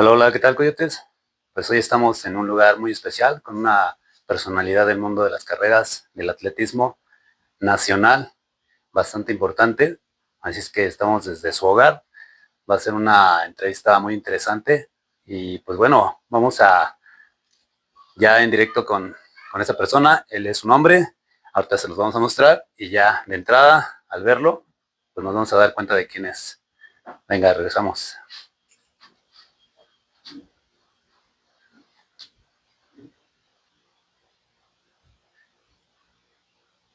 Hola, hola, ¿qué tal, coyotes? Pues hoy estamos en un lugar muy especial con una personalidad del mundo de las carreras, del atletismo nacional, bastante importante. Así es que estamos desde su hogar. Va a ser una entrevista muy interesante. Y pues bueno, vamos a ya en directo con esa persona. Él es un hombre. Ahorita se los vamos a mostrar. Y ya de entrada, al verlo, pues nos vamos a dar cuenta de quién es. Venga, regresamos.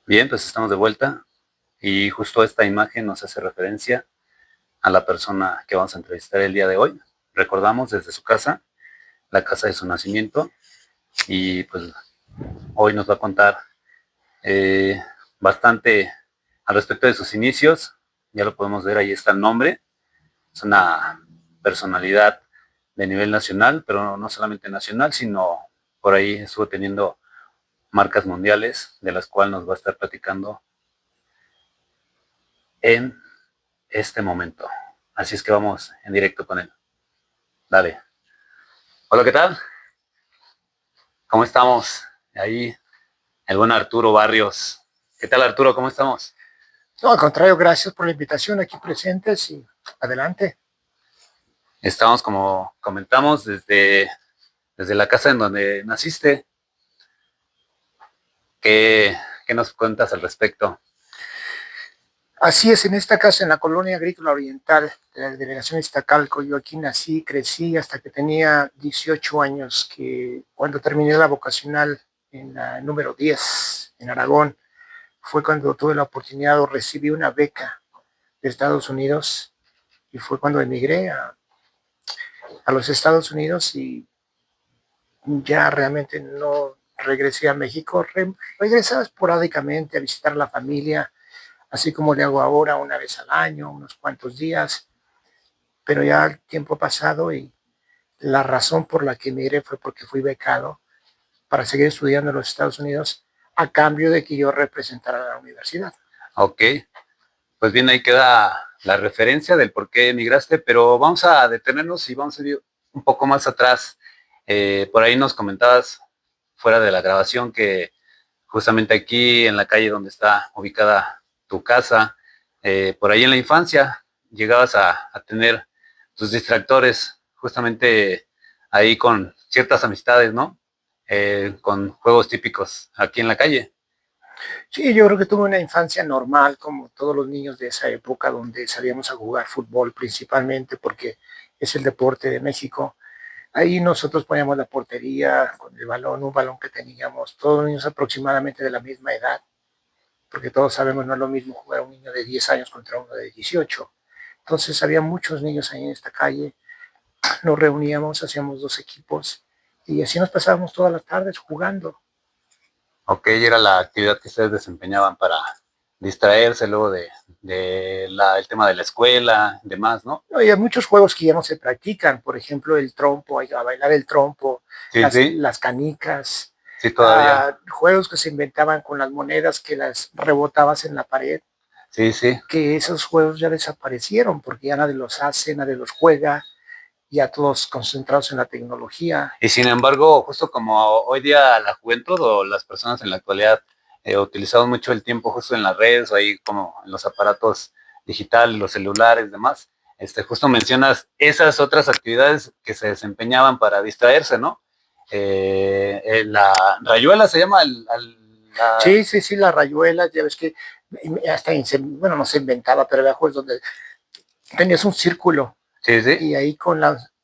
Bien, pues estamos de vuelta. Y justo esta imagen nos hace referencia a la persona que vamos a entrevistar el día de hoy. Recordamos desde su casa, la casa de su nacimiento, y pues hoy nos va a contar eh, bastante al respecto de sus inicios. Ya lo podemos ver, ahí está el nombre. Es una personalidad de nivel nacional, pero no solamente nacional, sino por ahí estuvo teniendo marcas mundiales, de las cuales nos va a estar platicando en este momento. Así es que vamos en directo con él. Dale. Hola, ¿qué tal? ¿Cómo estamos? Ahí, el buen Arturo Barrios. ¿Qué tal, Arturo? ¿Cómo estamos? No, al contrario, gracias por la invitación aquí presentes y adelante. Estamos, como comentamos, desde la casa en donde naciste. ¿Qué, qué nos cuentas al respecto? Así es, en esta casa, en la colonia agrícola oriental de la delegación Iztacalco, yo aquí nací, crecí hasta que tenía 18 años, que cuando terminé la vocacional en la número 10 en Aragón, fue cuando tuve la oportunidad o recibí una beca de Estados Unidos y fue cuando emigré a los Estados Unidos y ya realmente no regresé a México, regresaba esporádicamente a visitar a la familia, así como le hago ahora una vez al año, unos cuantos días, pero ya el tiempo ha pasado y la razón por la que emigré fue porque fui becado para seguir estudiando en los Estados Unidos a cambio de que yo representara a la universidad. Ok, pues bien, ahí queda la referencia del por qué emigraste, pero vamos a detenernos y vamos a ir un poco más atrás. Por ahí nos comentabas fuera de la grabación que justamente aquí en la calle donde está ubicada tu casa, por ahí en la infancia llegabas a tener tus distractores justamente ahí con ciertas amistades, ¿no? Con juegos típicos aquí en la calle. Sí, yo creo que tuve una infancia normal, como todos los niños de esa época, donde salíamos a jugar fútbol principalmente porque es el deporte de México. Ahí nosotros poníamos la portería con el balón, un balón que teníamos, todos los niños aproximadamente de la misma edad, porque todos sabemos no es lo mismo jugar a un niño de 10 años contra uno de 18. Entonces había muchos niños ahí en esta calle, nos reuníamos, hacíamos dos equipos y así nos pasábamos todas las tardes jugando. Ok, era la actividad que ustedes desempeñaban para distraerse luego el tema de la escuela y demás, ¿no? ¿No? Y hay muchos juegos que ya no se practican, por ejemplo el trompo, a bailar el trompo, Sí, sí, las canicas, sí, todavía. juegos que se inventaban con las monedas que las rebotabas en la pared, Sí, sí. que esos juegos ya desaparecieron porque ya nadie los hace, nadie los juega, ya todos concentrados en la tecnología. Y sin embargo, justo como hoy día la juventud o las personas en la actualidad utilizamos mucho el tiempo justo en las redes o ahí como en los aparatos digitales, los celulares, demás, justo mencionas esas otras actividades que se desempeñaban para distraerse, ¿no? La rayuela se llama la... Sí, sí, sí, las rayuelas, ya ves que hasta, bueno, no se inventaba, pero había juegos donde tenías un círculo Sí, sí. y ahí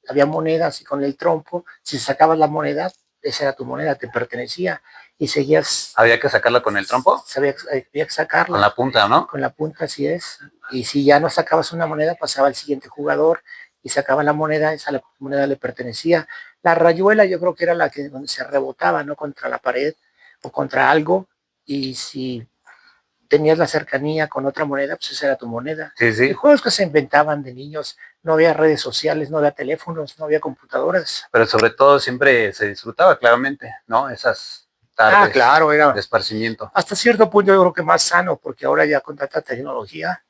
había monedas y con el trompo, si sacabas la moneda, esa era tu moneda, te pertenecía y seguías, Había que sacarla con el trompo, había que con sacarla la punta, ¿no? con la punta, así es. Y si ya no sacabas una moneda, pasaba el siguiente jugador y sacaba la moneda, esa moneda le pertenecía. La rayuela yo creo que era la que donde se rebotaba, ¿no? Contra la pared o contra algo y si tenías la cercanía con otra moneda, pues esa era tu moneda. Sí, Y sí. juegos que se inventaban de niños, no había redes sociales, no había teléfonos, no había computadoras. Pero sobre todo siempre se disfrutaba claramente, ¿no? Esas Ah, tardes claro, de era esparcimiento. hasta cierto punto yo creo que más sano, porque ahora ya con tanta tecnología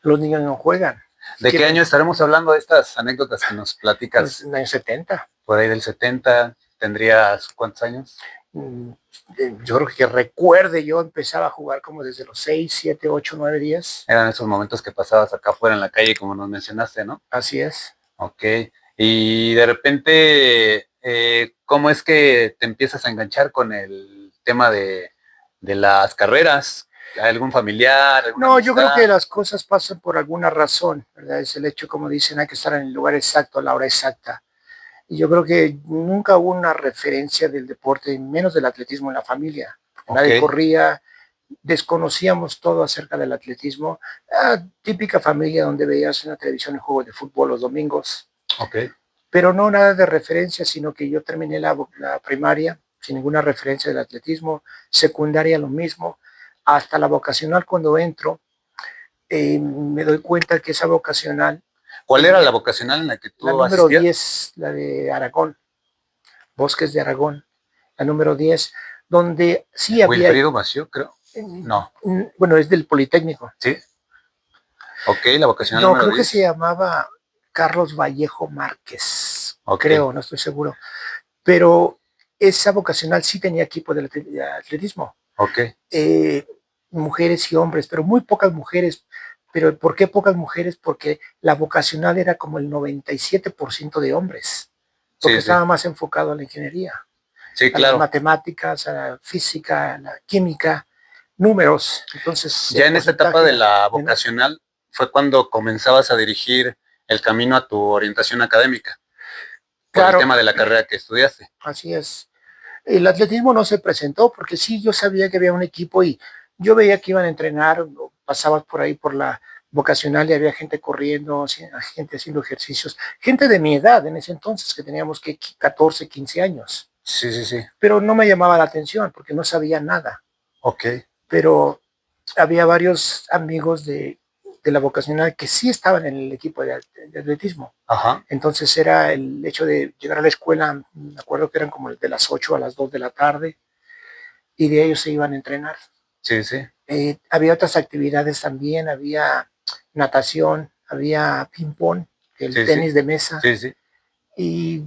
los niños no juegan. ¿De qué año estaremos hablando de estas anécdotas que nos platicas? Pues, en el año 70. Por ahí del 70, ¿tendrías cuántos años? Mm, Yo creo que recuerde, yo empezaba a jugar como desde los 6, 7, 8, 9, 10. Eran esos momentos que pasabas acá afuera en la calle, como nos mencionaste, ¿no? Así es. Ok. Y de repente, ¿cómo es que te empiezas a enganchar con el tema de las carreras? ¿Hay algún familiar, alguna No, yo creo que amistad? las cosas pasan por alguna razón, ¿verdad? Es el hecho, como dicen, hay que estar en el lugar exacto, a la hora exacta. Y yo creo que nunca hubo una referencia del deporte, menos del atletismo en la familia. Ok, Nadie corría, desconocíamos todo acerca del atletismo. Típica familia donde veías en la televisión el juego de fútbol los domingos, ok. pero no nada de referencia, sino que yo terminé la primaria sin ninguna referencia del atletismo, secundaria lo mismo, hasta la vocacional cuando entro, me doy cuenta que esa vocacional, ¿Cuál era la vocacional en la que la tú número asistías? 10, la de Aragón, Bosques de Aragón, la número 10, donde sí había, Wilfrido Mació, creo. No, bueno, es del Politécnico. ¿sí? Ok, la vocacional No, número creo que se 10. llamaba Carlos Vallejo Márquez, Ok, creo, no estoy seguro. Pero esa vocacional sí tenía equipo de atletismo. ok. Eh, Mujeres y hombres, pero muy pocas mujeres. Pero ¿por qué pocas mujeres? Porque la vocacional era como el 97% de hombres, porque Sí, sí. estaba más enfocado a la ingeniería, Sí, a las claro. matemáticas, a la física, a la química, números. Entonces Ya el en esta etapa porcentaje de era la menor. vocacional fue cuando comenzabas a dirigir el camino a tu orientación académica, por el Claro, tema de la carrera que estudiaste. así es. El atletismo no se presentó porque sí, yo sabía que había un equipo y yo veía que iban a entrenar, pasabas por ahí por la vocacional y había gente corriendo, gente haciendo ejercicios, gente de mi edad en ese entonces, que teníamos que 14, 15 años, Sí, sí, sí. pero no me llamaba la atención porque no sabía nada, Ok. pero había varios amigos de la vocacional que sí estaban en el equipo de atletismo. Ajá. Entonces era el hecho de llegar a la escuela, me acuerdo que eran como de las 8 a las 2 de la tarde, y de ellos se iban a entrenar. Sí, sí. Había otras actividades también, había natación, había ping-pong, el Sí, sí. tenis de mesa, Sí, sí. y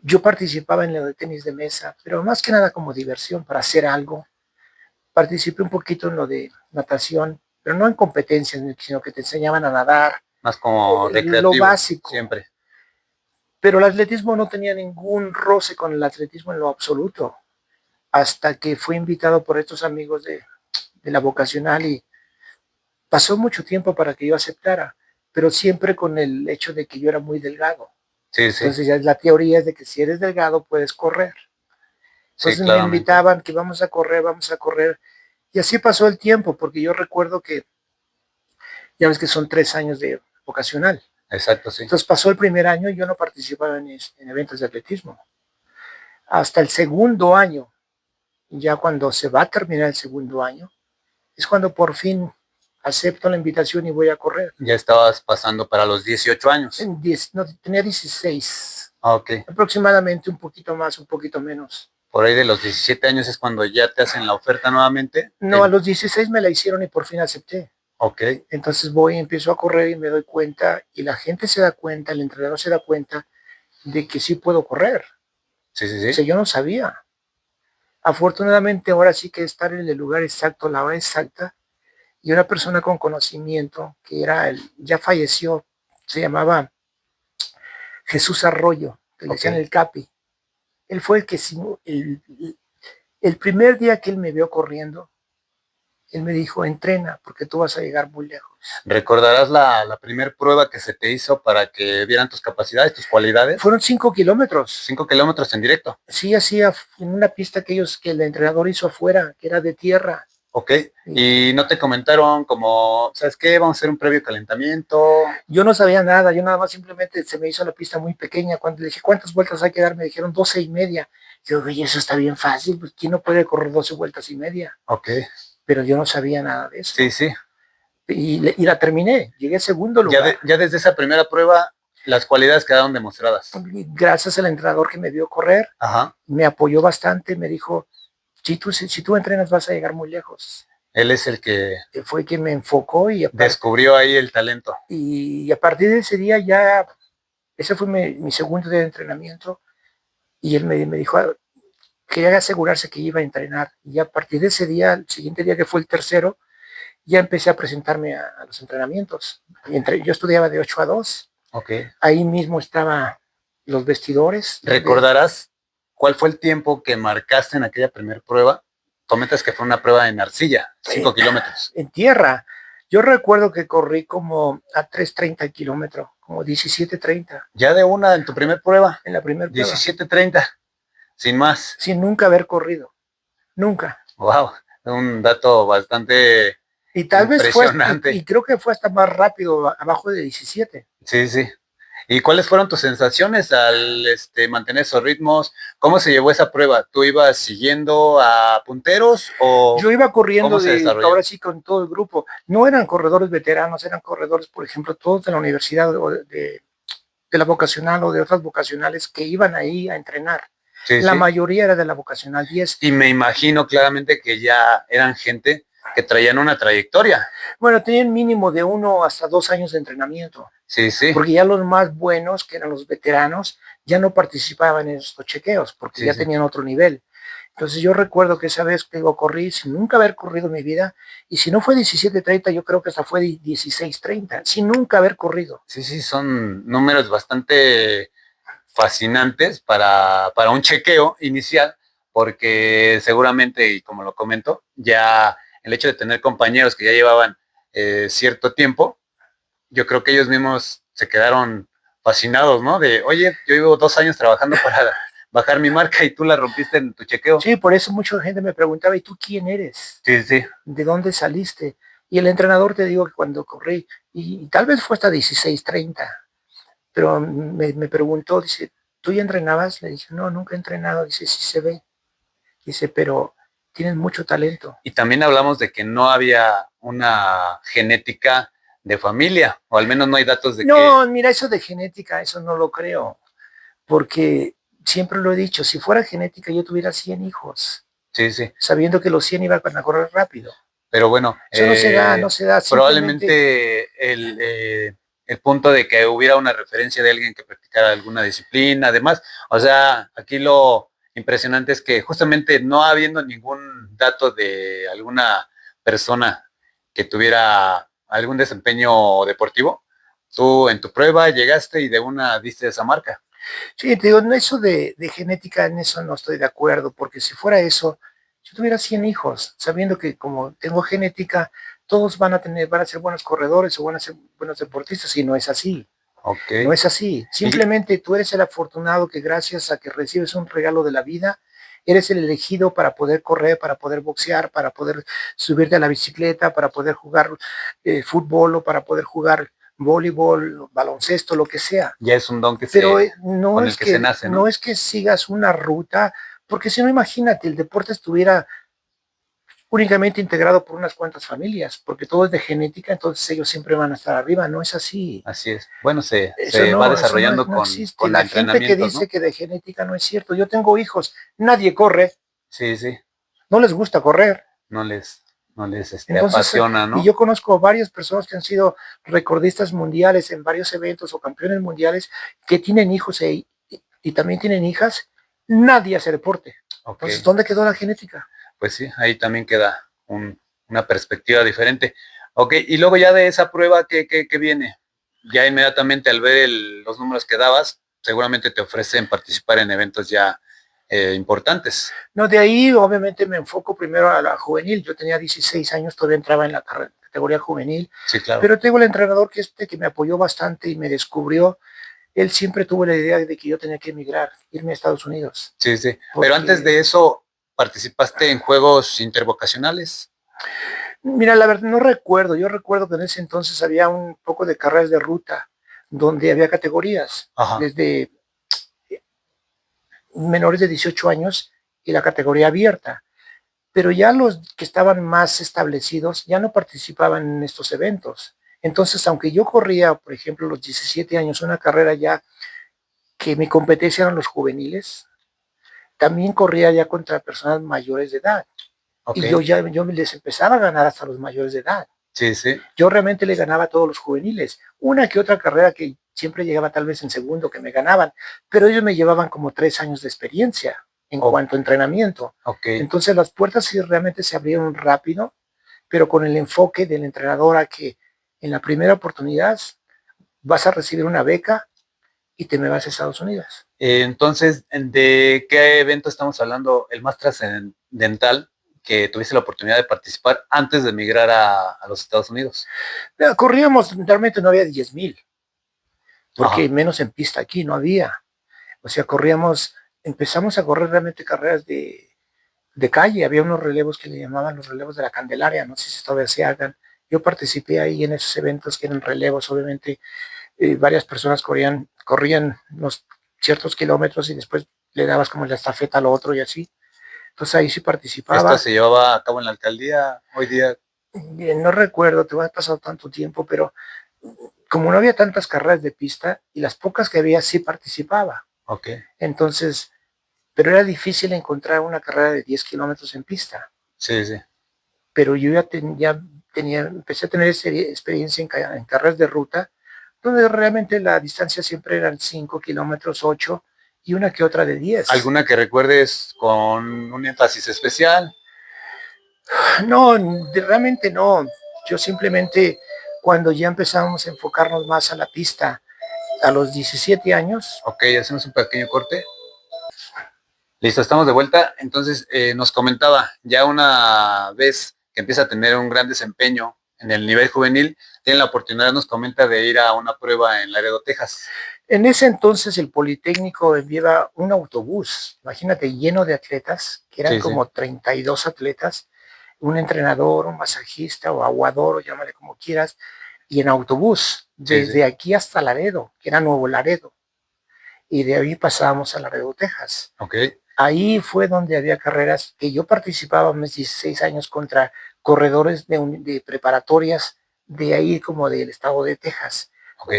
yo participaba en lo de tenis de mesa, pero más que nada como diversión, para hacer algo. Participé un poquito en lo de natación, pero no en competencias, sino que te enseñaban a nadar, Más como lo recreativo, básico. siempre. Pero el atletismo no tenía ningún roce con el atletismo en lo absoluto, hasta que fui invitado por estos amigos de la vocacional y pasó mucho tiempo para que yo aceptara, pero siempre con el hecho de que yo era muy delgado. Sí, sí. Entonces ya la teoría es de que si eres delgado puedes correr. Sí, Entonces me claramente. invitaban que vamos a correr, vamos a correr. Y así pasó el tiempo, porque yo recuerdo que, ya ves que son 3 años de vocacional. Exacto, sí. Entonces pasó el primer año y yo no participaba en eventos de atletismo. Hasta el segundo año, ya cuando se va a terminar el segundo año, es cuando por fin acepto la invitación y voy a correr. Ya estabas pasando para los 18 años. No, tenía 16, Ah, ok. aproximadamente, un poquito más, un poquito menos. Por ahí de los 17 años es cuando ya te hacen la oferta nuevamente. No, a los 16 me la hicieron y por fin acepté. Ok. Entonces voy, empiezo a correr y me doy cuenta, y la gente se da cuenta, el entrenador se da cuenta de que sí puedo correr. Sí, sí, O sea, sí. yo no sabía. Afortunadamente ahora sí que estar en el lugar exacto, la hora exacta, y una persona con conocimiento, que era ya falleció, se llamaba Jesús Arroyo, que le Ok. decían el Capi. Él fue el que, el primer día que él me vio corriendo, él me dijo, entrena, porque tú vas a llegar muy lejos. ¿Recordarás la primer prueba que se te hizo para que vieran tus capacidades, tus cualidades? Fueron 5 kilómetros. 5 kilómetros en directo. Sí, hacía en una pista que el entrenador hizo afuera, que era de tierra. Ok. Y no te comentaron como, ¿sabes qué? Vamos a hacer un previo calentamiento. Yo no sabía nada, yo nada más simplemente se me hizo la pista muy pequeña. Cuando le dije, ¿cuántas vueltas hay que dar? Me dijeron 12 y media. Yo, oye, eso está bien fácil, pues ¿quién no puede correr 12 vueltas y media? Ok. Pero yo no sabía nada de Sí, eso. sí. Y la terminé, llegué a segundo lugar. Ya desde esa primera prueba, las cualidades quedaron demostradas. Gracias al entrenador que me vio correr, Ajá. me apoyó bastante, me dijo, si tú entrenas vas a llegar muy lejos. Él es el que fue quien me enfocó descubrió ahí el talento. Y a partir de ese día ya, ese fue mi segundo día de entrenamiento y él me dijo, quería asegurarse que iba a entrenar. Y a partir de ese día, el siguiente día que fue el tercero, ya empecé a presentarme a los entrenamientos. Yo estudiaba de 8 a 2. Okay. Ahí mismo estaban los vestidores. ¿Recordarás cuál fue el tiempo que marcaste en aquella primera prueba? Comentas que fue una prueba en arcilla, 5 kilómetros. En tierra. Yo recuerdo que corrí como a 3:30 el kilómetro, como 17:30. ¿Ya de una en tu primera prueba? En la primera prueba. 17:30, sin más. Sin nunca haber corrido. Nunca. Wow, un dato bastante y tal impresionante. Vez fue, y creo que fue hasta más rápido, abajo de 17. Sí, sí. ¿Y cuáles fueron tus sensaciones al mantener esos ritmos? ¿Cómo se llevó esa prueba? ¿Tú ibas siguiendo a punteros o...? Yo iba corriendo ahora sí con todo el grupo. No eran corredores veteranos, eran corredores, por ejemplo, todos de la universidad de la vocacional o de otras vocacionales que iban ahí a entrenar. Sí, la mayoría era de la vocacional 10. Y me imagino claramente que ya eran gente que traían una trayectoria. Bueno, tenían mínimo de 1 hasta 2 años de entrenamiento. Sí, sí. Porque ya los más buenos, que eran los veteranos, ya no participaban en estos chequeos, porque ya tenían otro nivel. Entonces yo recuerdo que esa vez que corrí sin nunca haber corrido en mi vida, y si no fue 17:30, yo creo que hasta fue 16:30, sin nunca haber corrido. Sí, sí, son números bastante fascinantes para un chequeo inicial, porque seguramente, y como lo comento, ya el hecho de tener compañeros que ya llevaban cierto tiempo, yo creo que ellos mismos se quedaron fascinados, ¿no? De, oye, yo llevo 2 años trabajando para bajar mi marca y tú la rompiste en tu chequeo. Sí, por eso mucha gente me preguntaba, ¿y tú quién eres? Sí, sí. ¿De dónde saliste? Y el entrenador te digo que cuando corrí, y tal vez fue hasta 16:30, pero me preguntó, dice, ¿tú ya entrenabas? Le dije, no, nunca he entrenado. Dice, sí se ve. Dice, pero tienes mucho talento. Y también hablamos de que no había una genética de familia, o al menos no hay datos de que... No, mira, eso de genética, eso no lo creo, porque siempre lo he dicho, si fuera genética yo tuviera 100 hijos. Sí, sí. Sabiendo que los 100 iban a correr rápido. Pero bueno, eso no se da. Probablemente el punto de que hubiera una referencia de alguien que practicara alguna disciplina, además, o sea, aquí lo impresionante es que justamente no habiendo ningún dato de alguna persona que tuviera algún desempeño deportivo, tú en tu prueba llegaste y de una diste esa marca. Sí, te digo, eso de genética, en eso no estoy de acuerdo, porque si fuera eso, yo tuviera 100 hijos, sabiendo que como tengo genética, todos van a ser buenos corredores o van a ser buenos deportistas, y no es así. Okay. No es así. Simplemente tú eres el afortunado que gracias a que recibes un regalo de la vida, eres el elegido para poder correr, para poder boxear, para poder subirte a la bicicleta, para poder jugar fútbol o para poder jugar voleibol, baloncesto, lo que sea. Ya es un don que Pero con el que se nace, ¿no? No es que sigas una ruta, porque si no, imagínate, el deporte estuviera únicamente integrado por unas cuantas familias, porque todo es de genética, entonces ellos siempre van a estar arriba. No es así. Así es. Bueno, se va desarrollando con la gente que dice, ¿no?, que de genética no es cierto. Yo tengo hijos, nadie corre. Sí, sí. No les gusta correr. No les entonces, apasiona, ¿no? Y yo conozco varias personas que han sido recordistas mundiales en varios eventos o campeones mundiales que tienen hijos y también tienen hijas. Nadie hace deporte. Okay. Entonces, ¿dónde quedó la genética? Pues sí, ahí también queda una perspectiva diferente. Ok, y luego ya de esa prueba, ¿qué viene? Ya inmediatamente al ver los números que dabas, seguramente te ofrecen participar en eventos ya importantes. No, de ahí obviamente me enfoco primero a la juvenil. Yo tenía 16 años, todavía entraba en la categoría juvenil. Sí, claro. Pero tengo el entrenador que me apoyó bastante y me descubrió. Él siempre tuvo la idea de que yo tenía que emigrar, irme a Estados Unidos. Sí, sí. Porque... Pero antes de eso, ¿participaste en juegos intervocacionales? Mira, la verdad no recuerdo. Yo recuerdo que en ese entonces había un poco de carreras de ruta, donde había categorías. Ajá. Desde menores de 18 años y la categoría abierta. Pero ya los que estaban más establecidos ya no participaban en estos eventos. Entonces, aunque yo corría, por ejemplo, a los 17 años, una carrera ya que mi competencia eran los juveniles, también corría ya contra personas mayores de edad. Ok. Y yo les empezaba a ganar hasta los mayores de edad. Sí, sí. Yo realmente le ganaba a todos los juveniles. Una que otra carrera que siempre llegaba tal vez en segundo que me ganaban, pero ellos me llevaban como 3 años de experiencia en O- cuanto a entrenamiento. ok. Entonces las puertas sí realmente se abrieron rápido, pero con el enfoque del entrenador a que en la primera oportunidad vas a recibir una beca y te me vas a Estados Unidos. Entonces, ¿de qué evento estamos hablando? El más trascendental que tuviste la oportunidad de participar antes de emigrar a los Estados Unidos. Corríamos, realmente no había 10,000, porque Ajá. menos en pista aquí no había. O sea, empezamos a correr realmente carreras de calle. Había unos relevos que le llamaban los relevos de la Candelaria, no sé si todavía se hagan. Yo participé ahí en esos eventos que eran relevos, obviamente. Varias personas corrían unos ciertos kilómetros y después le dabas como la estafeta al otro y así. Entonces ahí sí Esto participaba. se llevaba a cabo en la alcaldía hoy día. No recuerdo, te va a pasar tanto tiempo, pero como no había tantas carreras de pista y las pocas que había sí participaba. Ok. Entonces, pero era difícil encontrar una carrera de 10 kilómetros en pista. Sí, sí. Pero yo empecé a tener experiencia en carreras de ruta, donde realmente la distancia siempre eran 5 kilómetros, 8 y una que otra de 10. ¿Alguna que recuerdes con un énfasis especial? No, realmente no. Yo simplemente, cuando ya empezamos a enfocarnos más a la pista, a los 17 años. Ok, hacemos un pequeño corte. Listo, estamos de vuelta. Entonces, nos comentaba, ya una vez que empieza a tener un gran desempeño en el nivel juvenil, tiene la oportunidad, nos comenta, de ir a una prueba en Laredo, Texas. En ese entonces el Politécnico enviaba un autobús, imagínate, lleno de atletas, que eran Sí, sí. como 32 atletas, un entrenador, un masajista o aguador, o llámale como quieras, y en autobús, Sí, sí. desde aquí hasta Laredo, que era Nuevo Laredo, y de ahí pasábamos a Laredo, Texas. Ok. Ahí fue donde había carreras que yo participaba a mis 16 años contra corredores de preparatorias de ahí como del estado de Texas. Ok.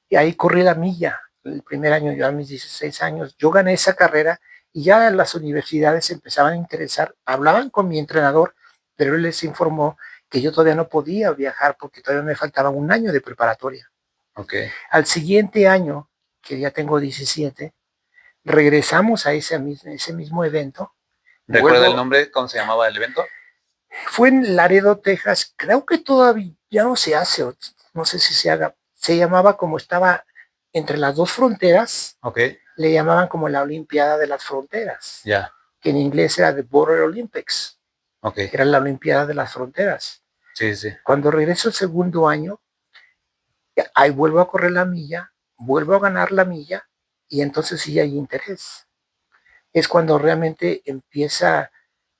Y ahí corrí la milla. El primer año, yo a mis 16 años, yo gané esa carrera y ya las universidades empezaban a interesar, hablaban con mi entrenador, pero él les informó que yo todavía no podía viajar porque todavía me faltaba un año de preparatoria. Ok. Al siguiente año, que ya tengo 17, regresamos a ese mismo evento. ¿Recuerda el Vuelvo, nombre? ¿Cómo se llamaba el evento? fue en Laredo, Texas, creo que todavía ya no se hace, no sé si se haga, se llamaba como estaba entre las dos fronteras, Ok. le llamaban como la Olimpiada de las Fronteras, Ya. que en inglés era The Border Olympics, Ok. era la Olimpiada de las Fronteras. Sí, sí. Cuando regreso el segundo año, ahí vuelvo a correr la milla, vuelvo a ganar la milla y entonces sí hay interés. Es cuando realmente empieza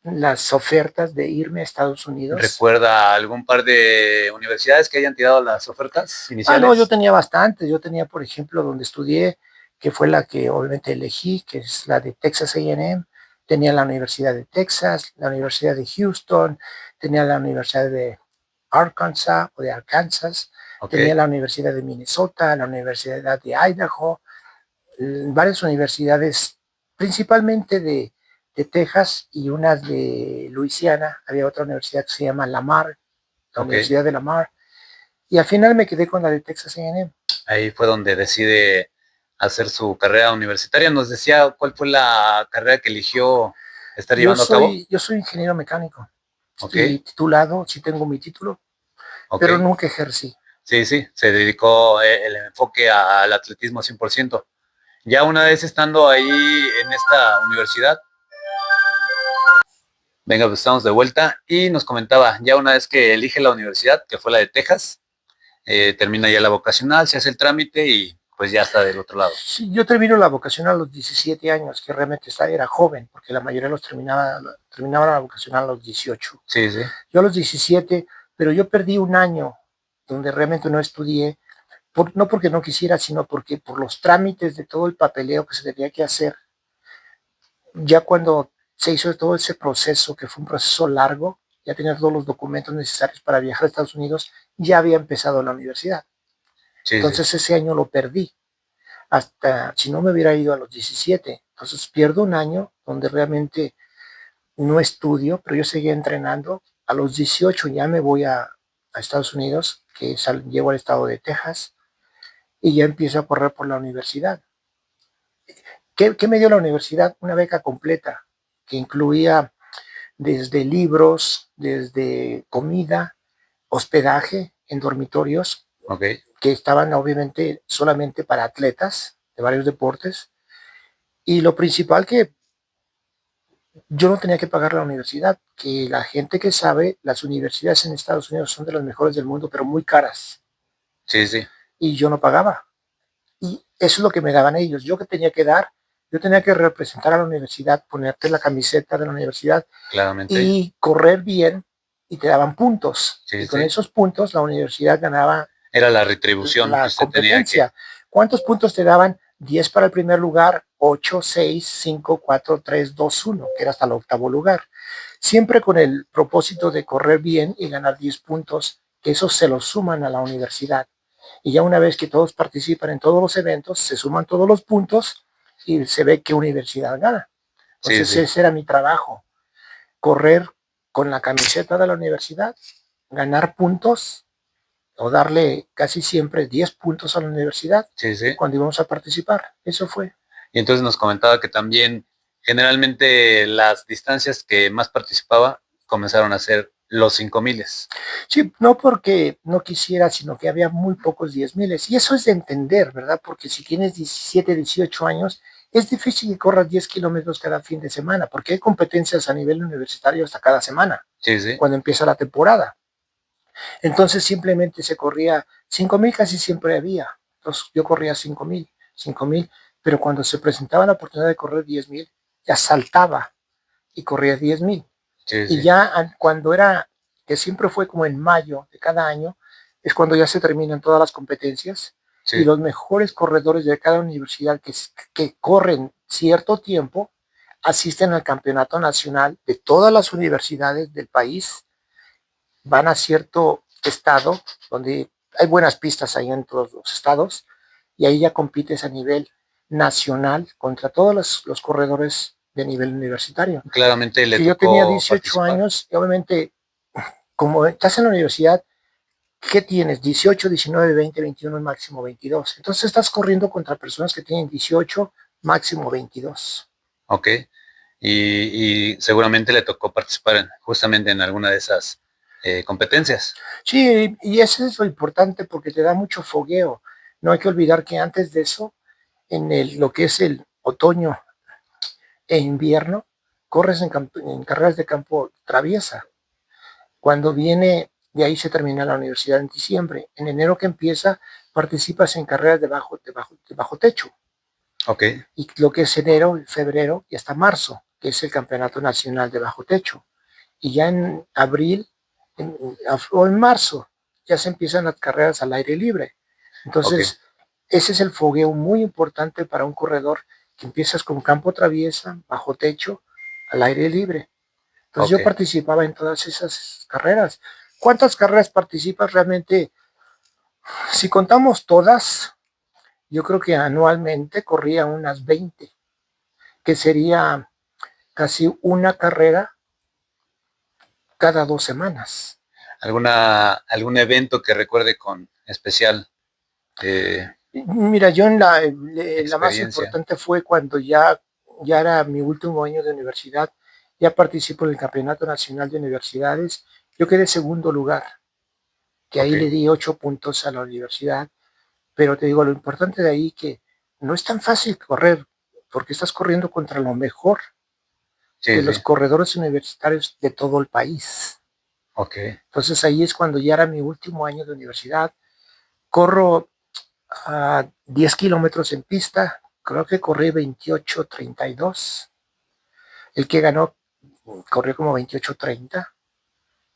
las ofertas de irme a Estados Unidos. ¿Recuerda algún par de universidades que hayan tirado las ofertas No, yo iniciales? tenía bastantes. Yo tenía, por ejemplo, donde estudié, que fue la que obviamente elegí, que es la de Texas A&M. Tenía la Universidad de Texas, la Universidad de Houston, tenía la Universidad de Arkansas o de Arkansas, Ok. tenía la Universidad de Minnesota, la Universidad de Idaho, varias universidades, principalmente de Texas y unas de Luisiana. Había otra universidad que se llama Lamar, la Ok. Universidad de Lamar. Y al final me quedé con la de Texas A&M. Ahí fue donde decide hacer su carrera universitaria. Nos decía cuál fue la carrera que eligió estar llevando a cabo. Yo soy ingeniero mecánico. Ok. Estoy titulado, sí tengo mi título, Ok. pero nunca ejercí. Sí, sí, se dedicó el enfoque al atletismo 100%. Ya una vez estando ahí en esta universidad, venga, pues estamos de vuelta y nos comentaba, ya una vez que elige la universidad, que fue la de Texas, termina ya la vocacional, se hace el trámite y pues ya está del otro lado. Sí, yo termino la vocación a los 17 años, que realmente era joven, porque la mayoría los terminaba la vocación a los 18. Sí, sí. Yo a los 17, pero yo perdí un año donde realmente no estudié, no porque no quisiera, sino porque por los trámites de todo el papeleo que se tenía que hacer, ya cuando se hizo todo ese proceso, que fue un proceso largo, ya tenía todos los documentos necesarios para viajar a Estados Unidos, ya había empezado la universidad. Sí, sí. Entonces ese año lo perdí, hasta si no me hubiera ido a los 17. Entonces pierdo un año donde realmente no estudio, pero yo seguía entrenando. A los 18 ya me voy a Estados Unidos, llego al estado de Texas y ya empiezo a correr por la universidad. ¿Qué me dio la universidad? Una beca completa que incluía desde libros, desde comida, hospedaje en dormitorios Ok. que estaban obviamente solamente para atletas de varios deportes. Y lo principal que yo no tenía que pagar la universidad, que la gente que sabe, las universidades en Estados Unidos son de las mejores del mundo, pero muy caras. Sí, sí, Y yo no pagaba. Y eso es lo que me daban ellos. Yo que tenía que dar, yo tenía que representar a la universidad, ponerte la camiseta de la universidad claramente. y correr bien y te daban puntos. Sí, Y con sí. esos puntos la universidad ganaba Era la retribución que la usted tenía que... competencia. ¿Cuántos puntos te daban? 10 para el primer lugar, 8, 6, 5, 4, 3, 2, 1, que era hasta el octavo lugar. Siempre con el propósito de correr bien y ganar 10 puntos, que esos se los suman a la universidad. Y ya una vez que todos participan en todos los eventos, se suman todos los puntos y se ve qué universidad gana. Sí, Entonces sí. ese era mi trabajo, correr con la camiseta de la universidad, ganar puntos o darle casi siempre 10 puntos a la universidad Sí, sí. cuando íbamos a participar. Eso fue. Y entonces nos comentaba que también generalmente las distancias que más participaba comenzaron a ser los 5000. Sí, no porque no quisiera, sino que había muy pocos 10,000. Y eso es de entender, ¿verdad? Porque si tienes 17, 18 años, es difícil que corras 10 kilómetros cada fin de semana, porque hay competencias a nivel universitario hasta cada semana, Sí, sí. cuando empieza la temporada. Entonces simplemente se corría 5,000, casi siempre había. Entonces yo corría 5,000, pero cuando se presentaba la oportunidad de correr 10,000, ya saltaba y corría 10,000. Sí, Y sí. ya cuando era, que siempre fue como en mayo de cada año, es cuando ya se terminan todas las competencias y Sí. los mejores corredores de cada universidad que corren cierto tiempo asisten al campeonato nacional de todas las universidades del país, van a cierto estado donde hay buenas pistas ahí en todos los estados y ahí ya compites a nivel nacional contra todos los corredores de nivel universitario. Claramente le Que yo tenía tocó 18 participar. años y obviamente como estás en la universidad, ¿qué tienes? 18, 19, 20, 21, máximo 22. Entonces estás corriendo contra personas que tienen 18, máximo 22. Ok. Y seguramente le tocó participar justamente en alguna de esas competencias. Sí, y eso es lo importante porque te da mucho fogueo. No hay que olvidar que antes de eso, lo que es el otoño e invierno, corres en carreras de campo traviesa. Cuando viene, de ahí se termina la universidad en diciembre. En enero que empieza, participas en carreras de bajo techo. Ok. Y lo que es enero, febrero y hasta marzo, que es el campeonato nacional de bajo techo. Y ya en abril o en marzo ya se empiezan las carreras al aire libre. Ok. Entonces, ese es el fogueo muy importante para un corredor, que empiezas con campo traviesa, bajo techo, al aire libre. Entonces Ok. yo participaba en todas esas carreras. ¿Cuántas carreras participas realmente? Si contamos todas, yo creo que anualmente corría unas 20, que sería casi una carrera cada 2 semanas. ¿Algún evento que recuerde con especial eh, Mira, yo la más experiencia? importante fue cuando ya era mi último año de universidad, ya participo en el Campeonato Nacional de Universidades, yo quedé segundo lugar, que Ok. ahí le di 8 puntos a la universidad, pero te digo, lo importante de ahí que no es tan fácil correr, porque estás corriendo contra lo mejor Sí, de los sí. corredores universitarios de todo el país. Ok. Entonces ahí es cuando ya era mi último año de universidad. Corro a 10 kilómetros en pista, creo que corrí 28:32. El que ganó corrió como 28:30,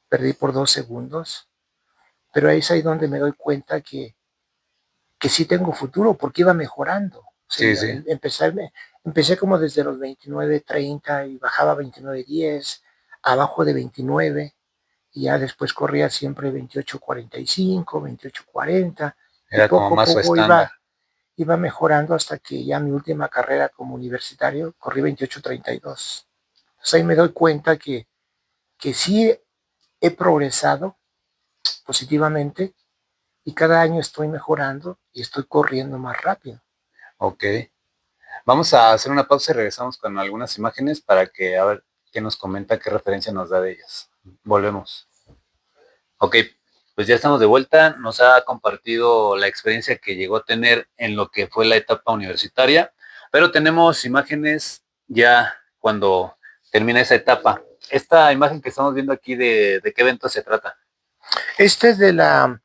perdí por 2 segundos, pero ahí es ahí donde me doy cuenta que sí tengo futuro porque iba mejorando. O Sí, sea, sí. empecé como desde los 29:30 y bajaba a 29:10, abajo de 29, y ya después corría siempre 28:45, 28:40, y Era como poco a más su poco estándar. iba mejorando hasta que ya mi última carrera como universitario corrí 28:32. Entonces ahí me doy cuenta que sí he progresado positivamente y cada año estoy mejorando y estoy corriendo más rápido. Ok. Vamos a hacer una pausa y regresamos con algunas imágenes para que a ver qué nos comenta, qué referencia nos da de ellas. Volvemos. Ok, pues ya estamos de vuelta. Nos ha compartido la experiencia que llegó a tener en lo que fue la etapa universitaria, pero tenemos imágenes ya cuando termina esa etapa. Esta imagen que estamos viendo aquí, ¿de qué evento se trata? Este es de la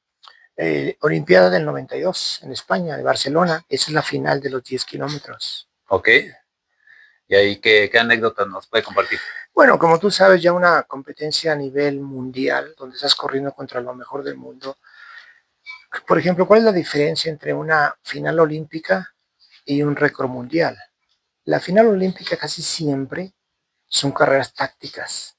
Olimpiada del 92 en España, de Barcelona. Esa es la final de los 10 kilómetros. Ok, y ahí qué anécdotas nos puede compartir. Bueno, como tú sabes, ya una competencia a nivel mundial, donde estás corriendo contra lo mejor del mundo. Por ejemplo, ¿cuál es la diferencia entre una final olímpica y un récord mundial? La final olímpica casi siempre son carreras tácticas,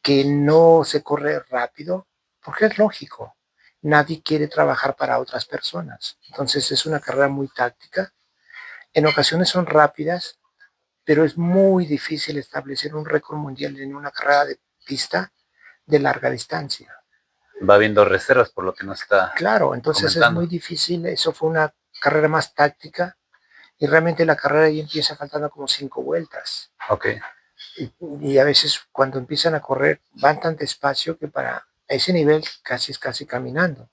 que no se corre rápido, porque es lógico. Nadie quiere trabajar para otras personas. Entonces es una carrera muy táctica. En ocasiones son rápidas, pero es muy difícil establecer un récord mundial en una carrera de pista de larga distancia. Va viendo reservas por lo que nos está Claro, entonces es comentando. muy difícil. Eso fue una carrera más táctica y realmente la carrera ya empieza faltando como 5 vueltas. Ok. Y a veces cuando empiezan a correr van tan despacio que para ese nivel casi es casi caminando.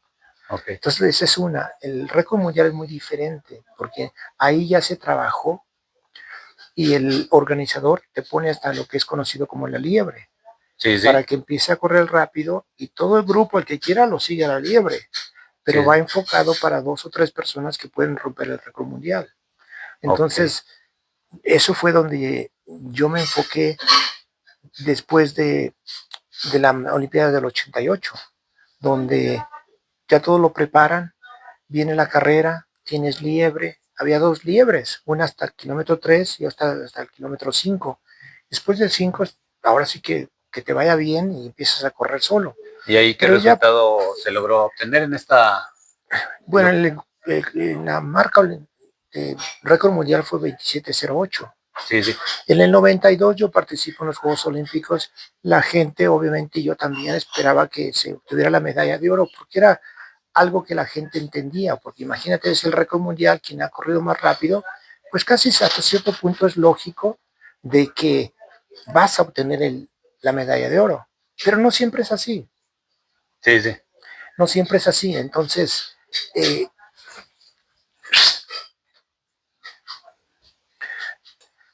Okay. Entonces esa es una. El récord mundial es muy diferente porque ahí ya se trabajó y el organizador te pone hasta lo que es conocido como la liebre. Sí, sí. Para que empiece a correr rápido y todo el grupo, el que quiera, lo sigue a la liebre. Pero sí, va enfocado para 2 o 3 personas que pueden romper el récord mundial. Entonces, eso fue donde yo me enfoqué después de la Olimpiada del 88, donde ya todo lo preparan, viene la carrera, tienes liebre, había 2 liebres, una hasta el kilómetro 3 y hasta el kilómetro 5. Después del 5, ahora sí que te vaya bien y empiezas a correr solo. ¿Y ahí qué Pero ya, resultado se logró obtener en esta? bueno, en la marca récord mundial fue 27:08. Sí, sí. En el 92 yo participo en los Juegos Olímpicos. La gente, obviamente, yo también esperaba que se obtuviera la medalla de oro, porque era algo que la gente entendía, porque imagínate, es el récord mundial, quien ha corrido más rápido, pues casi hasta cierto punto es lógico de que vas a obtener la medalla de oro, pero no siempre es así. Sí, sí. No siempre es así. Entonces, eh,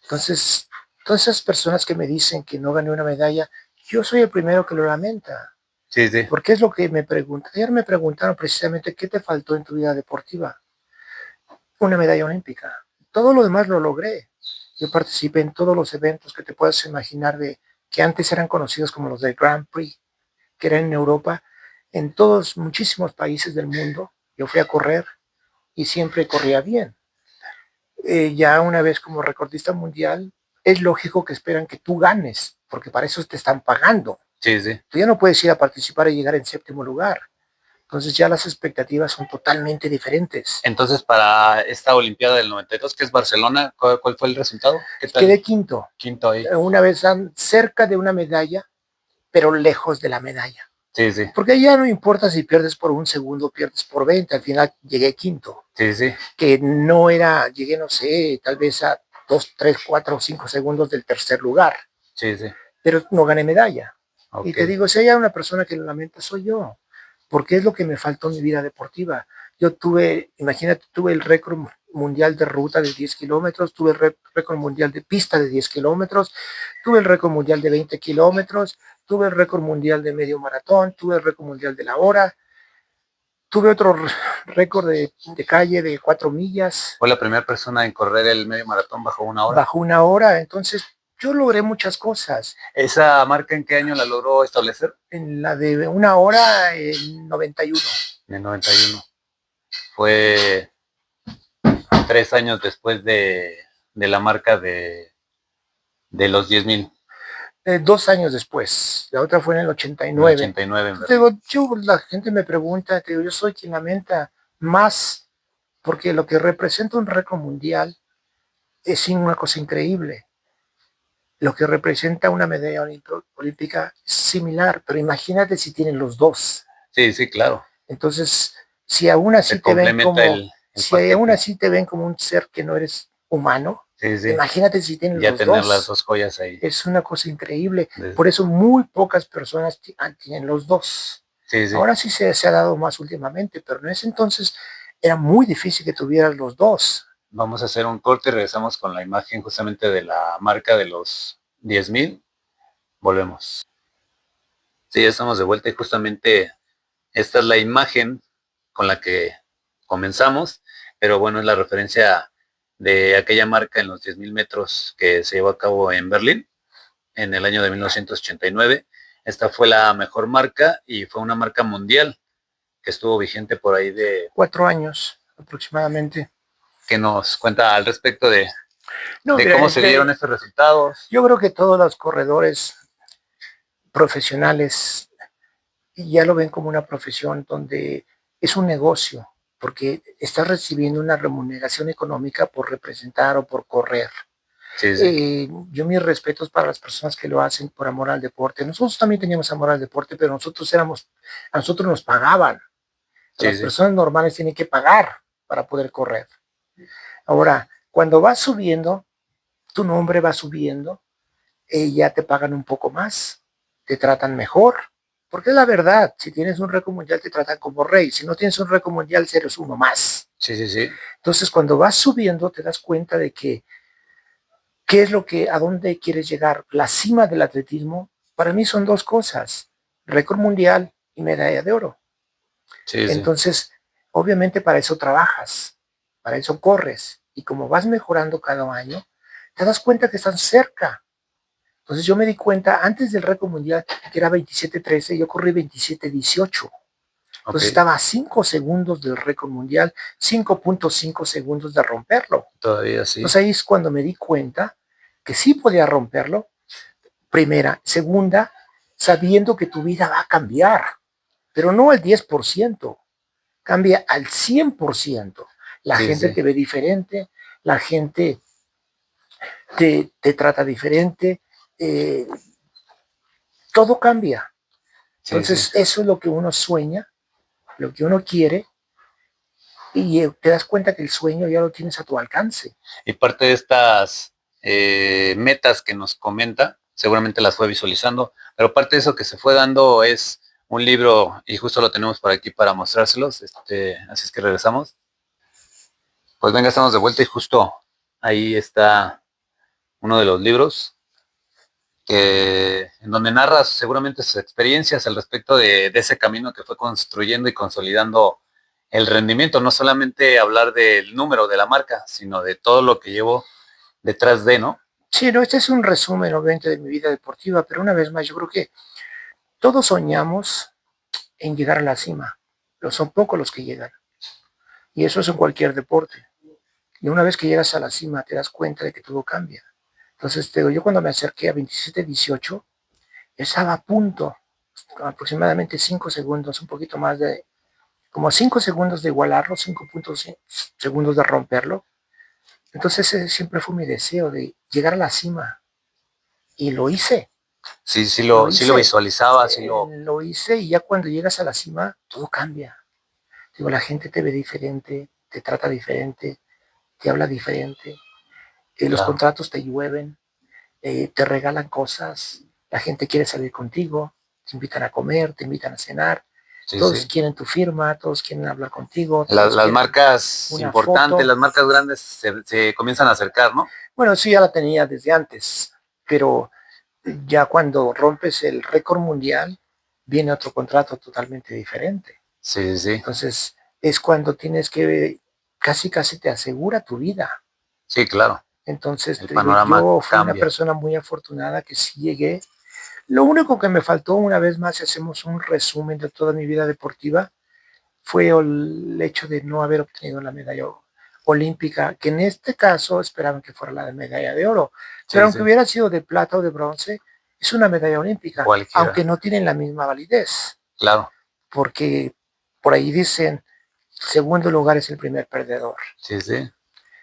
todas esas personas que me dicen que no gané una medalla, yo soy el primero que lo lamenta. Sí, sí. Porque es lo que me preguntan. Ayer me preguntaron precisamente qué te faltó en tu vida deportiva. Una medalla olímpica. Todo lo demás lo logré. Yo participé en todos los eventos que te puedas imaginar que antes eran conocidos como los del Grand Prix, que eran en Europa, en todos, muchísimos países del mundo. Yo fui a correr y siempre corría bien. Ya una vez como recordista mundial, es lógico que esperan que tú ganes, porque para eso te están pagando. Sí, sí. Tú ya no puedes ir a participar y llegar en 7.º lugar. Entonces ya las expectativas son totalmente diferentes. Entonces, para esta Olimpiada del 92, que es Barcelona, ¿cuál fue el resultado? ¿Qué tal? Quedé quinto. Quinto ahí. Una vez cerca de una medalla, pero lejos de la medalla. Sí, sí. Porque ya no importa si pierdes por 1 segundo o pierdes por 20, al final llegué quinto. Sí, sí. Que no era, llegué, no sé, tal vez a 2, 3, 4 o 5 segundos del tercer lugar. Sí, sí. Pero no gané medalla. Okay. Y te digo, si hay una persona que lo lamenta, soy yo. Porque es lo que me faltó en mi vida deportiva. Yo tuve, imagínate, tuve el récord mundial de ruta de 10 kilómetros, tuve el récord mundial de pista de 10 kilómetros, tuve el récord mundial de 20 kilómetros, tuve el récord mundial de medio maratón, tuve el récord mundial de la hora, tuve otro récord de calle de 4 millas. Fue la primera persona en correr el medio maratón bajo 1 hora. Bajo 1 hora, entonces yo logré muchas cosas. ¿Esa marca en qué año la logró establecer? En la de 1 hora, en 91. En el 91. Fue 3 años después de la marca de los 10,000. 2 años después. La otra fue en el 89. En el 89 en digo, la gente me pregunta, digo, yo soy quien lamenta más, porque lo que representa un récord mundial es una cosa increíble. lo que representa una medalla olímpica es similar, pero imagínate si tienen los dos. Sí, sí, claro. Entonces, si aún así Se te ven complementa como, el si aún paquete. así te ven como un ser que no eres humano, Sí, sí. imagínate si tienen Ya los tener las dos. dos joyas ahí. Es una cosa increíble. De- Por eso muy pocas personas tienen los dos. Sí, sí. Ahora sí se ha dado más últimamente, pero en ese entonces era muy difícil que tuvieras los dos. Vamos a hacer un corte y regresamos con la imagen justamente de la marca de los 10,000. Volvemos. Sí, ya estamos de vuelta y justamente esta es la imagen con la que comenzamos, pero bueno, es la referencia de aquella marca en los 10,000 metros que se llevó a cabo en Berlín en el año de 1989. Esta fue la mejor marca y fue una marca mundial que estuvo vigente por ahí de 4 años aproximadamente. que nos cuenta al respecto No, de mira, cómo se dieron estos resultados. yo creo que todos los corredores profesionales ya lo ven como una profesión donde es un negocio, porque estás recibiendo una remuneración económica por representar o por correr. Sí, sí. Yo mis respetos para las personas que lo hacen por amor al deporte. Nosotros también teníamos amor al deporte, pero a nosotros nos pagaban. Sí, Las sí. personas normales tienen que pagar para poder correr. Ahora, cuando vas subiendo, tu nombre va subiendo, ya te pagan un poco más, te tratan mejor, porque es la verdad, si tienes un récord mundial te tratan como rey, si no tienes un récord mundial eres uno más. Sí, sí, sí. Entonces, cuando vas subiendo te das cuenta de que qué es lo que, a dónde quieres llegar. La cima del atletismo, para mí son dos cosas, récord mundial y medalla de oro. Sí, sí. Entonces, obviamente para eso trabajas, para eso corres, y como vas mejorando cada año, te das cuenta que estás cerca. Entonces yo me di cuenta antes del récord mundial que era 27:13, yo corrí 27:18. Ok. Entonces estaba a 5 segundos del récord mundial, 5.5 segundos de romperlo. Todavía sí. Entonces ahí es cuando me di cuenta que sí podía romperlo. Primera. Segunda, sabiendo que tu vida va a cambiar, pero no al 10%, cambia al 100%. La Sí, gente sí. te ve diferente, la gente te trata diferente, eh, todo cambia. Sí, sí. Entonces eso es lo que uno sueña, lo que uno quiere, y te das cuenta que el sueño ya lo tienes a tu alcance. Y parte de estas metas que nos comenta, seguramente las fue visualizando, pero parte de eso que se fue dando es un libro, y justo lo tenemos por aquí para mostrárselos, así es que regresamos. Pues venga, estamos de vuelta y justo ahí está uno de los libros en donde narra seguramente sus experiencias al respecto de ese camino que fue construyendo y consolidando el rendimiento, no solamente hablar del número de la marca, sino de todo lo que llevó detrás de, ¿no? Sí, no, este es un resumen, obviamente, de mi vida deportiva, pero una vez más, yo creo que todos soñamos en llegar a la cima, pero son pocos los que llegan. Y eso es en cualquier deporte. Y una vez que llegas a la cima, te das cuenta de que todo cambia. Entonces, te digo, yo cuando me acerqué a 27:18, estaba a punto, aproximadamente 5 segundos, un poquito más de, como 5 segundos de igualarlo, 5 segundos de romperlo. Entonces, ese siempre fue mi deseo de llegar a la cima. Y lo hice, Sí, lo sí lo hice, visualizaba, sí lo... lo hice, y ya cuando llegas a la cima, todo cambia. Digo, la gente te ve diferente, te trata diferente, te habla diferente, los Claro. contratos te llueven, te regalan cosas, la gente quiere salir contigo, te invitan a comer, te invitan a cenar, Sí, todos sí. quieren tu firma, todos quieren hablar contigo, todos Las quieren marcas una importantes, foto. las marcas grandes se comienzan a acercar, ¿no? Bueno, sí, ya la tenía desde antes, pero ya cuando rompes el récord mundial, viene otro contrato totalmente diferente. Sí, sí, Entonces, es cuando tienes que, casi casi te asegura tu vida. sí, claro. Entonces, El te digo, panorama yo fui una cambia. persona muy afortunada que sí llegué. Lo único que me faltó, una vez más, si hacemos un resumen de toda mi vida deportiva, fue el hecho de no haber obtenido la medalla olímpica, que en este caso esperaban que fuera la medalla de oro. Pero Sí, aunque sí. hubiera sido de plata o de bronce, es una medalla olímpica, aunque Cualquiera. no tienen la misma validez, Claro. porque por ahí dicen, segundo lugar es el primer perdedor. Sí, sí.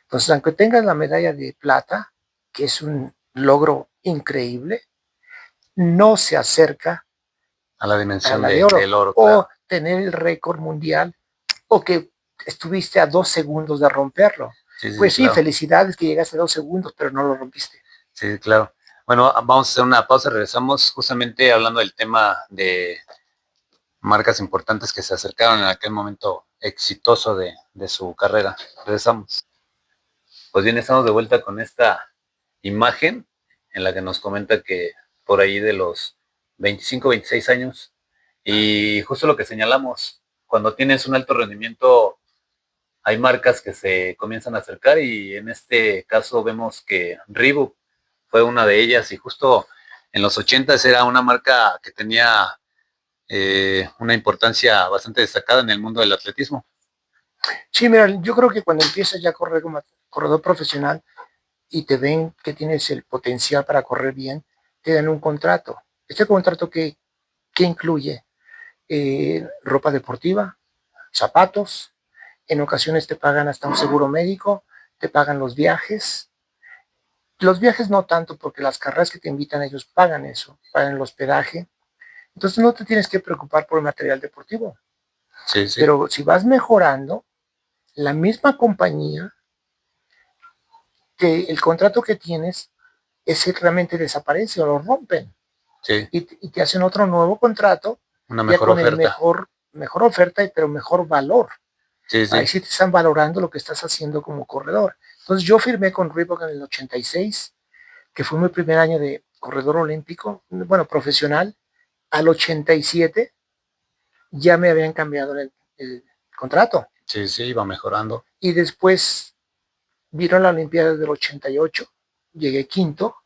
Entonces, aunque tengas la medalla de plata, que es logro increíble, no se acerca A la a dimensión la de oro, del oro, o claro. tener el récord mundial, o que estuviste a 2 segundos de romperlo. Sí, sí, sí, Pues sí, claro. felicidades que llegaste a 2 segundos, pero no lo rompiste. Sí, claro. Bueno, vamos a hacer una pausa, regresamos justamente hablando del tema de marcas importantes que se acercaron en aquel momento exitoso de su carrera. Regresamos. Pues bien, estamos de vuelta con esta imagen en la que nos comenta que por ahí de los 25, 26 años, y justo lo que señalamos, cuando tienes un alto rendimiento, hay marcas que se comienzan a acercar y en este caso vemos que Reebok fue una de ellas y justo en los 80 era una marca que tenía una importancia bastante destacada en el mundo del atletismo. Sí, mira, yo creo que cuando empiezas ya a correr como corredor profesional y te ven que tienes el potencial para correr bien, te dan un contrato. Este contrato que incluye ropa deportiva, zapatos, en ocasiones te pagan hasta un seguro médico, te pagan los viajes no tanto porque las carreras que te invitan ellos pagan eso, pagan el hospedaje, entonces no te tienes que preocupar por el material deportivo, Sí, sí. pero si vas mejorando, la misma compañía, el contrato que tienes, ese realmente desaparece o lo rompen Sí, y te hacen otro nuevo contrato una ya mejor con el oferta. mejor oferta, pero mejor valor. Sí, Ahí sí. sí te están valorando lo que estás haciendo como corredor. Entonces yo firmé con Reebok en el 86, que fue mi primer año de corredor olímpico, bueno, profesional. Al 87 ya me habían cambiado el contrato. Sí, sí, iba mejorando. Y después vino la Olimpiada del 88, llegué quinto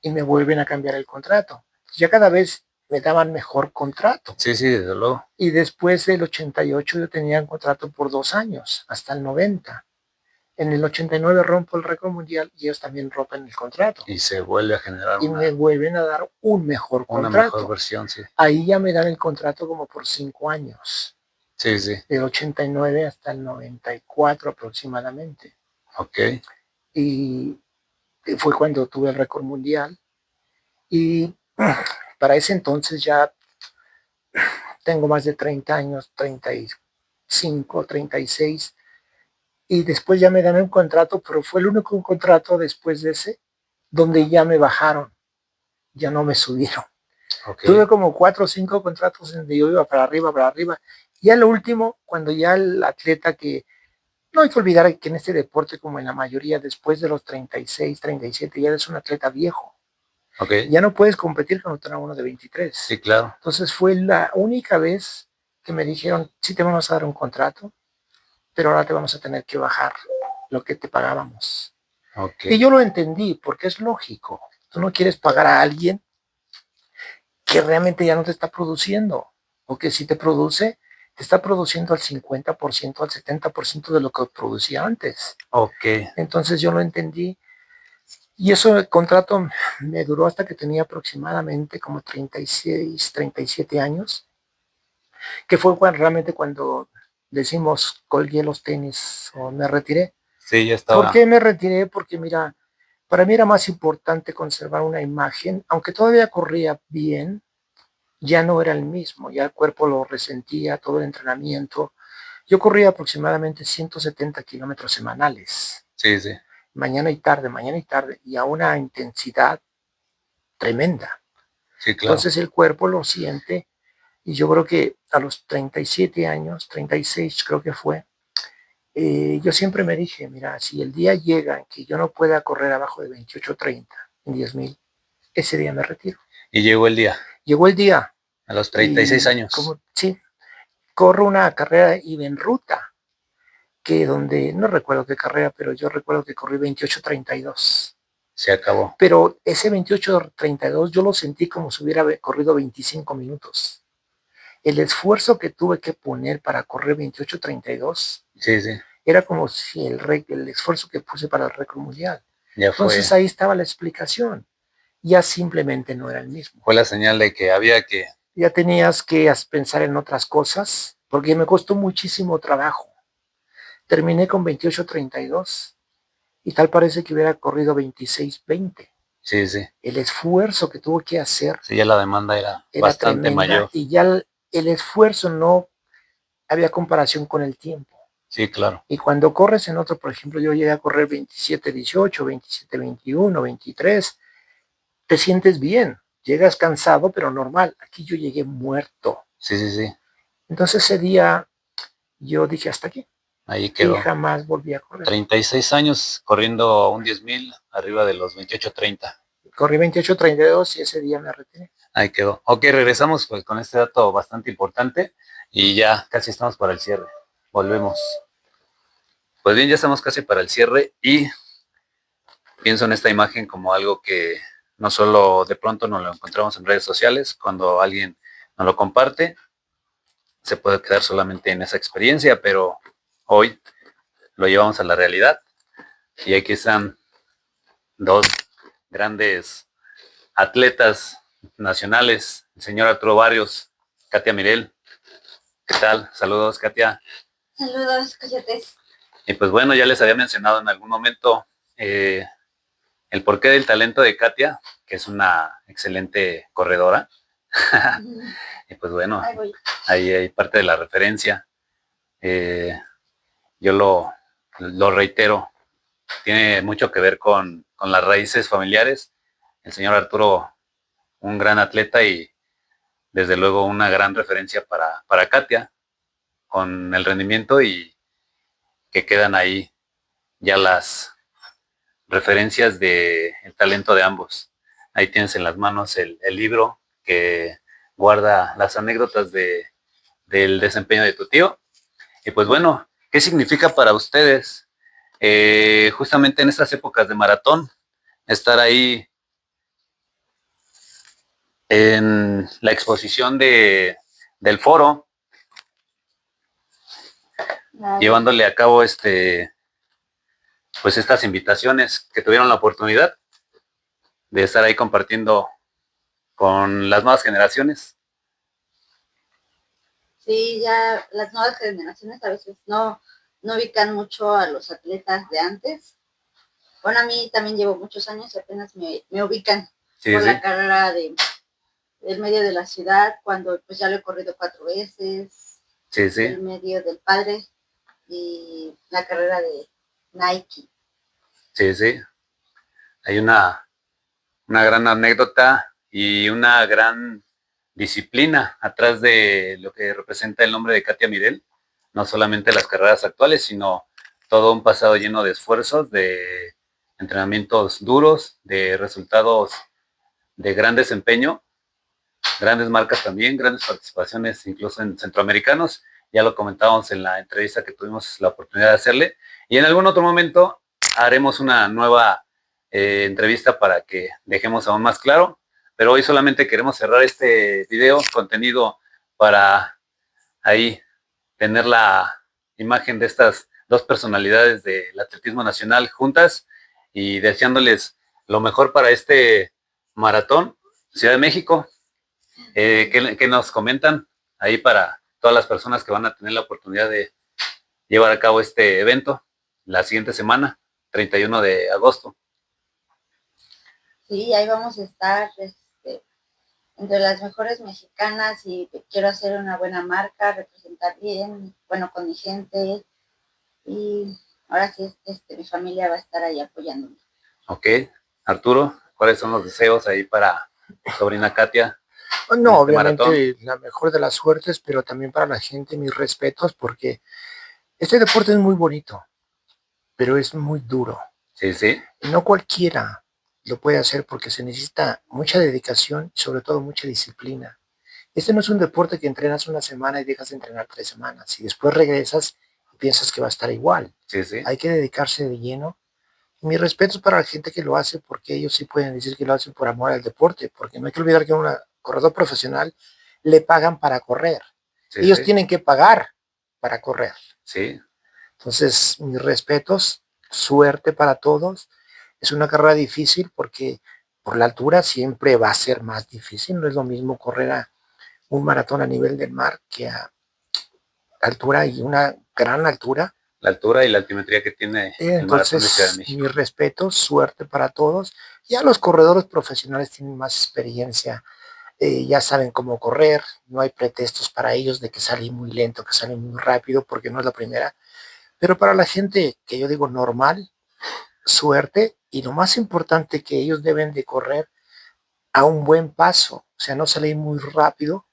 y me vuelven a cambiar el contrato. Ya cada vez me daban mejor contrato. Sí, sí, desde luego. Y después del 88 yo tenía un contrato por 2 años, hasta el 90. En el 89 rompo el récord mundial y ellos también rompen el contrato. Y se vuelve a generar Y me vuelven a dar un mejor una mejor contrato. versión, sí. Ahí ya me dan el contrato como por 5 años, Sí, sí. del 89 hasta el 94 aproximadamente. Ok. Y fue cuando tuve el récord mundial. Y para ese entonces ya tengo más de 30 años, 35, 36. Y después ya me dan un contrato, pero fue el único contrato después de ese donde ya me bajaron, ya no me subieron. Ok. Tuve como 4 o 5 contratos donde yo iba para arriba, para arriba. Y al último, cuando ya el atleta que, no hay que olvidar que en este deporte, como en la mayoría, después de los 36, 37, ya eres un atleta viejo. Ok. Ya no puedes competir contra uno de 23. Sí, claro. Entonces fue la única vez que me dijeron, sí te vamos a dar un contrato, pero ahora te vamos a tener que bajar lo que te pagábamos. Ok. Y yo lo entendí, porque es lógico. Tú no quieres pagar a alguien que realmente ya no te está produciendo, o que si te produce, te está produciendo al 50%, al 70% de lo que producía antes. Ok. Entonces yo lo entendí. Y eso, el contrato me duró hasta que tenía aproximadamente como 36, 37 años, que fue realmente cuando decimos colgué los tenis o me retiré. Sí, ya ¿Por estaba. qué me retiré? Porque mira, para mí era más importante conservar una imagen, aunque todavía corría bien, ya no era el mismo, ya el cuerpo lo resentía, todo el entrenamiento. Yo corría aproximadamente 170 kilómetros semanales, Sí, sí. mañana y tarde, y a una intensidad tremenda. Sí, claro. Entonces el cuerpo lo siente, y yo creo que a los 37 años, 36 creo que fue, yo siempre me dije, mira, si el día llega en que yo no pueda correr abajo de 28:30 en 10,000, ese día me retiro. Y llegó el día, Llegó el día a los 36 y años. como, sí, corro una carrera iba en ruta, que donde, no recuerdo qué carrera, pero yo recuerdo que corrí 28:32. Se acabó. Pero ese 28:32 yo lo sentí como si hubiera corrido 25 minutos. El esfuerzo que tuve que poner para correr 28:32 Sí, sí. era como si el esfuerzo que puse para el récord mundial. Ya Entonces fue. ahí estaba la explicación. Ya simplemente no era el mismo. Fue la señal de que había que. Ya tenías que pensar en otras cosas, porque me costó muchísimo trabajo. Terminé con 28:32 y tal parece que hubiera corrido 26:20. Sí, sí. El esfuerzo que tuvo que hacer Sí, ya la demanda era era bastante tremenda mayor. y ya el esfuerzo no había comparación con el tiempo. Sí, claro. Y cuando corres en otro, por ejemplo, yo llegué a correr 27-18, 27-21, 23, te sientes bien, llegas cansado, pero normal. Aquí yo llegué muerto. Sí, sí, sí. Entonces ese día yo dije hasta aquí Ahí y quedó. jamás volví a correr. 36 años corriendo un 10,000 arriba de los 28-30. Corrí 28-32 y ese día me retiré. Ahí quedó. Ok, regresamos pues con este dato bastante importante y ya casi estamos para el cierre. Volvemos. Pues bien, ya estamos casi para el cierre y pienso en esta imagen como algo que no solo de pronto nos lo encontramos en redes sociales, cuando alguien nos lo comparte, se puede quedar solamente en esa experiencia, pero hoy lo llevamos a la realidad y aquí están dos grandes atletas nacionales, el señor Arturo Barrios, Katia Mirel. ¿Qué tal? Saludos, Katia. Saludos, coyotes. Y pues bueno, ya les había mencionado en algún momento el porqué del talento de Katia, que es una excelente corredora. Y pues bueno, ahí hay parte de la referencia. Yo lo reitero, tiene mucho que ver con las raíces familiares. El señor Arturo, un gran atleta y desde luego una gran referencia para Katia, con el rendimiento y que quedan ahí ya las referencias del talento de ambos. Ahí tienes en las manos el libro que guarda las anécdotas del desempeño de tu tío. Y pues bueno, ¿qué significa para ustedes justamente en estas épocas de maratón estar ahí en la exposición del foro, llevándole a cabo pues estas invitaciones que tuvieron la oportunidad de estar ahí compartiendo con las nuevas generaciones? Sí, ya las nuevas generaciones a veces no ubican mucho a los atletas de antes. Bueno, a mí también llevo muchos años y apenas me ubican por la carrera del medio de la ciudad, cuando pues ya lo he corrido 4 veces, el medio del padre y la carrera de Nike. Sí, sí. Hay una gran anécdota y una gran disciplina atrás de lo que representa el nombre de Katia Mirel. No solamente las carreras actuales, sino todo un pasado lleno de esfuerzos, de entrenamientos duros, de resultados de gran desempeño, grandes marcas también, grandes participaciones incluso en centroamericanos. Ya lo comentábamos en la entrevista que tuvimos la oportunidad de hacerle. Y en algún otro momento haremos una nueva entrevista para que dejemos aún más claro. Pero hoy solamente queremos cerrar este video, contenido para ahí tener la imagen de estas dos personalidades del atletismo nacional juntas y deseándoles lo mejor para este maratón Ciudad de México. ¿Qué nos comentan ahí para todas las personas que van a tener la oportunidad de llevar a cabo este evento la siguiente semana, 31 de agosto? Sí, ahí vamos a estar entre las mejores mexicanas y quiero hacer una buena marca, representar bien, bueno, con mi gente y ahora sí, mi familia va a estar ahí apoyándome. Ok, Arturo, ¿cuáles son los deseos ahí para sobrina Katia? No, obviamente maratón, la mejor de las suertes, pero también para la gente mis respetos, porque este deporte es muy bonito, pero es muy duro. Sí, sí. No cualquiera lo puede hacer porque se necesita mucha dedicación y sobre todo mucha disciplina. Este no es un deporte que entrenas una semana y dejas de entrenar 3 semanas y después regresas y piensas que va a estar igual. Sí, sí. Hay que dedicarse de lleno. Y mi respeto es para la gente que lo hace, porque ellos sí pueden decir que lo hacen por amor al deporte, porque no hay que olvidar que a un corredor profesional le pagan para correr. Sí, ellos tienen que pagar para correr. Sí. Entonces, mis respetos, suerte para todos. Es una carrera difícil porque por la altura siempre va a ser más difícil. No es lo mismo correr a un maratón a nivel del mar que a altura y una gran altura. La altura y la altimetría que tiene el maratón de Ciudad de México. Mi respeto, suerte para todos, Ya los corredores profesionales tienen más experiencia, ya saben cómo correr, no hay pretextos para ellos de que salen muy lento, que salen muy rápido, porque no es la primera. Pero para la gente que yo digo normal, suerte, y lo más importante que ellos deben de correr a un buen paso, o sea, no salir muy rápido,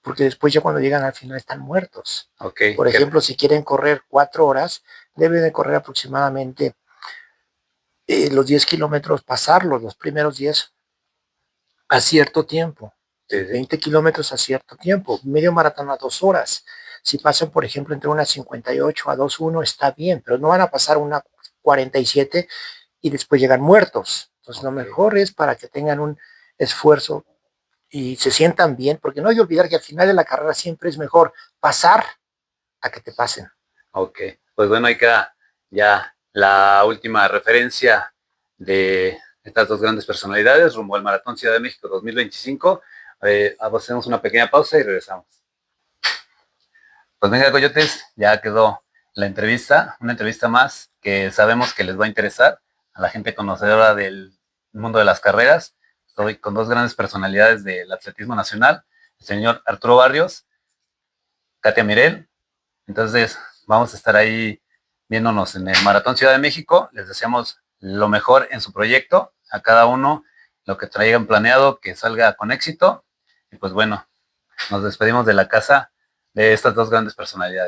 porque después ya cuando llegan al final están muertos. Okay. Por ejemplo, si quieren correr 4 horas, deben de correr aproximadamente los 10 kilómetros, pasarlos, los primeros 10 a cierto tiempo, Sí, sí. 20 kilómetros a cierto tiempo, medio maratón a 2 horas. Si pasan, por ejemplo, entre una 58 a 2:1, está bien, pero no van a pasar una 47 y después llegan muertos. Entonces, lo mejor es para que tengan un esfuerzo y se sientan bien, porque no hay que olvidar que al final de la carrera siempre es mejor pasar a que te pasen. Ok, pues bueno, ahí queda ya la última referencia de estas dos grandes personalidades rumbo al Maratón Ciudad de México 2025. Hacemos una pequeña pausa y regresamos. Pues venga, coyotes, ya quedó la entrevista, una entrevista más que sabemos que les va a interesar a la gente conocedora del mundo de las carreras. Estoy con dos grandes personalidades del atletismo nacional, el señor Arturo Barrios, Katia Mirel. Entonces, vamos a estar ahí viéndonos en el Maratón Ciudad de México. Les deseamos lo mejor en su proyecto, a cada uno lo que traigan planeado, que salga con éxito. Y pues bueno, nos despedimos de la casa de estas dos grandes personalidades.